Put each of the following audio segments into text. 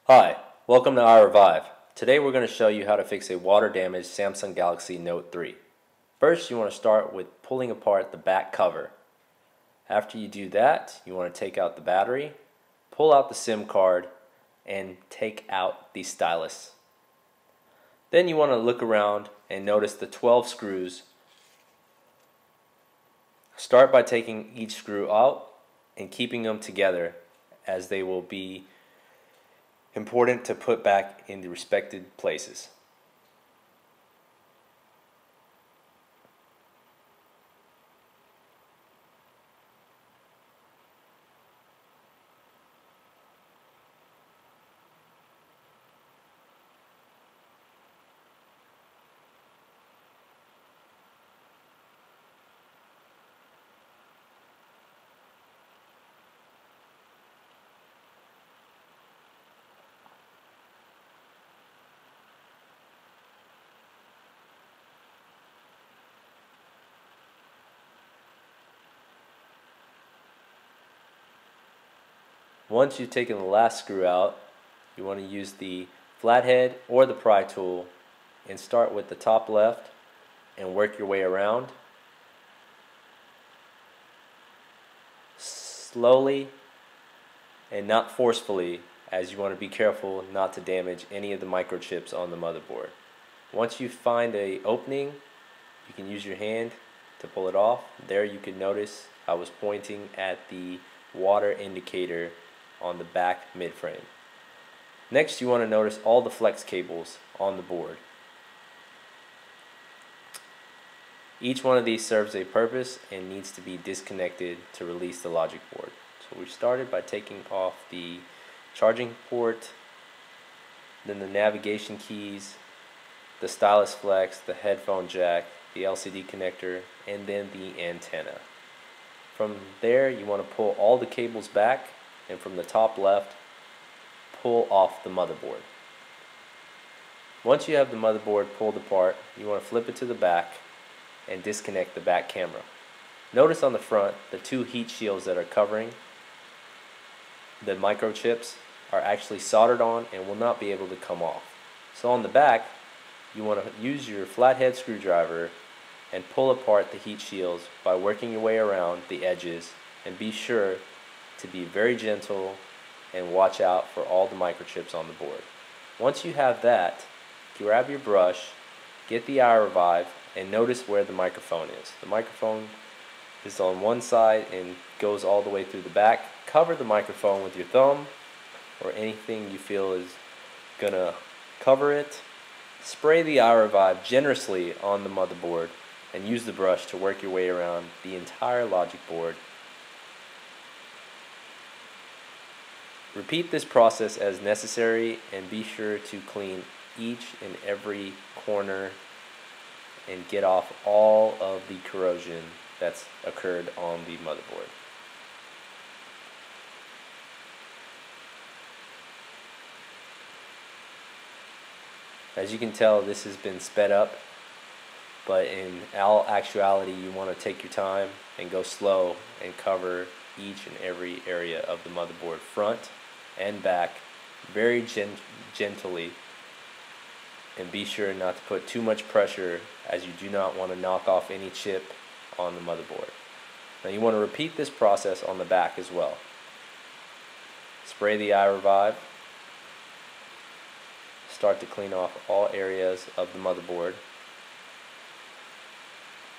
Hi, welcome to iRevive. Today we're going to show you how to fix a water-damaged Samsung Galaxy Note 3. First, you want to start with pulling apart the back cover. After you do that, you want to take out the battery, pull out the SIM card, and take out the stylus. Then you want to look around and notice the 12 screws. Start by taking each screw out and keeping them together, as they will be important to put back in the respected places. Once you've taken the last screw out, you want to use the flathead or the pry tool and start with the top left and work your way around. Slowly and not forcefully, as you want to be careful not to damage any of the microchips on the motherboard. Once you find an opening, you can use your hand to pull it off. There you can notice I was pointing at the water indicator on the back midframe. Next, you want to notice all the flex cables on the board. Each one of these serves a purpose and needs to be disconnected to release the logic board. So we started by taking off the charging port, then the navigation keys, the stylus flex, the headphone jack, the LCD connector, and then the antenna. From there, you want to pull all the cables back, and from the top left, pull off the motherboard. Once you have the motherboard pulled apart, you want to flip it to the back and disconnect the back camera. Notice on the front, the two heat shields that are covering the microchips are actually soldered on and will not be able to come off. So on the back, you want to use your flathead screwdriver and pull apart the heat shields by working your way around the edges, and be sure to be very gentle and watch out for all the microchips on the board. Once you have that, grab your brush, get the iRevive, and notice where the microphone is. The microphone is on one side and goes all the way through the back. Cover the microphone with your thumb or anything you feel is gonna cover it. Spray the iRevive generously on the motherboard and use the brush to work your way around the entire logic board. Repeat this process as necessary and be sure to clean each and every corner and get off all of the corrosion that's occurred on the motherboard. As you can tell, this has been sped up, but in all actuality you want to take your time and go slow and cover each and every area of the motherboard, front and back, very gently, and be sure not to put too much pressure, as you do not want to knock off any chip on the motherboard. Now you want to repeat this process on the back as well. Spray the iRevive, start to clean off all areas of the motherboard,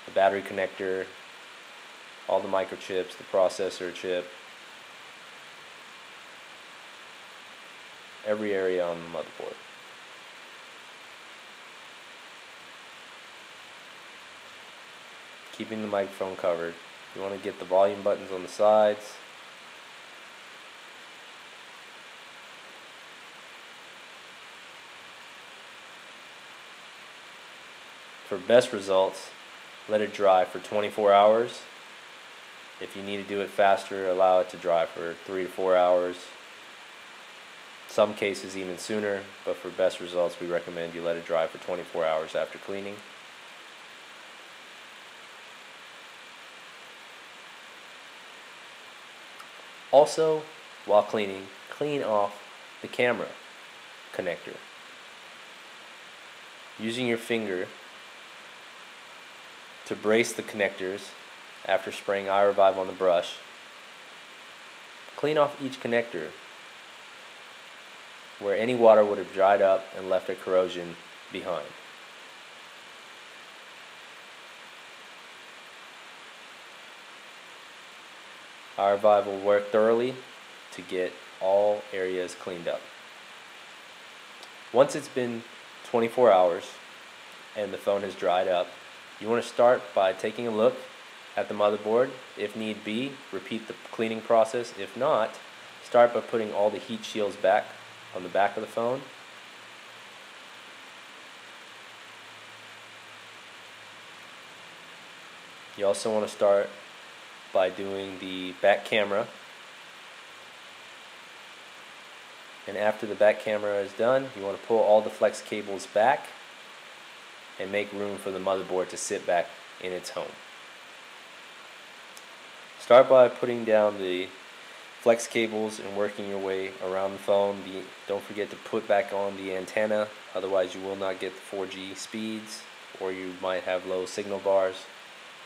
the battery connector, all the microchips, the processor chip, every area on the motherboard. Keeping the microphone covered. You want to get the volume buttons on the sides. For best results, let it dry for 24 hours. If you need to do it faster, allow it to dry for 3 to 4 hours. Some cases even sooner, but for best results we recommend you let it dry for 24 hours after cleaning. Also, while cleaning, clean off the camera. connector. Using your finger to brace the connectors after spraying iRevive on the brush, clean off each connector where any water would have dried up and left a corrosion behind. iRevive will work thoroughly to get all areas cleaned up. Once it's been 24 hours and the phone has dried up, you want to start by taking a look at the motherboard. If need be, repeat the cleaning process. If not, start by putting all the heat shields back on the back of the phone. You also want to start by doing the back camera. And after the back camera is done, you want to pull all the flex cables back and make room for the motherboard to sit back in its home. Start by putting down the flex cables and working your way around the phone. Don't forget to put back on the antenna, otherwise you will not get the 4G speeds, or you might have low signal bars.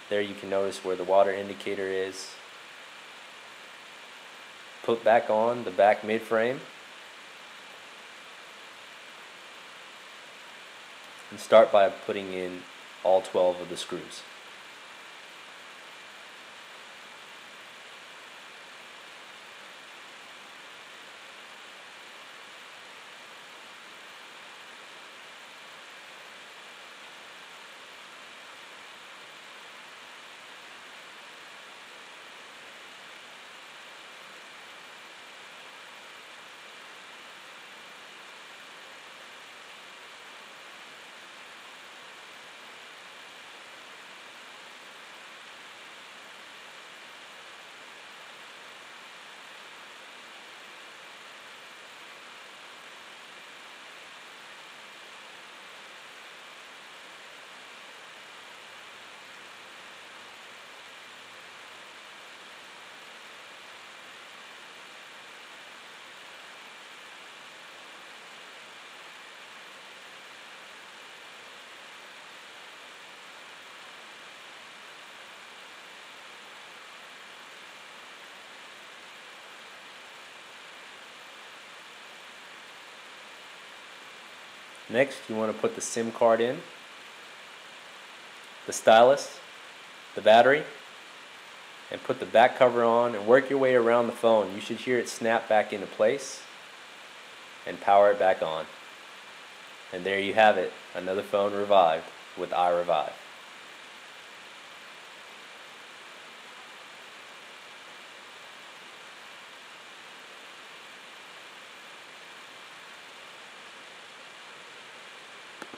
There you can notice where the water indicator is. Put back on the back mid-frame and start by putting in all 12 of the screws. Next, you want to put the SIM card in, the stylus, the battery, and put the back cover on and work your way around the phone. You should hear it snap back into place and power it back on. And there you have it, another phone revived with iRevive.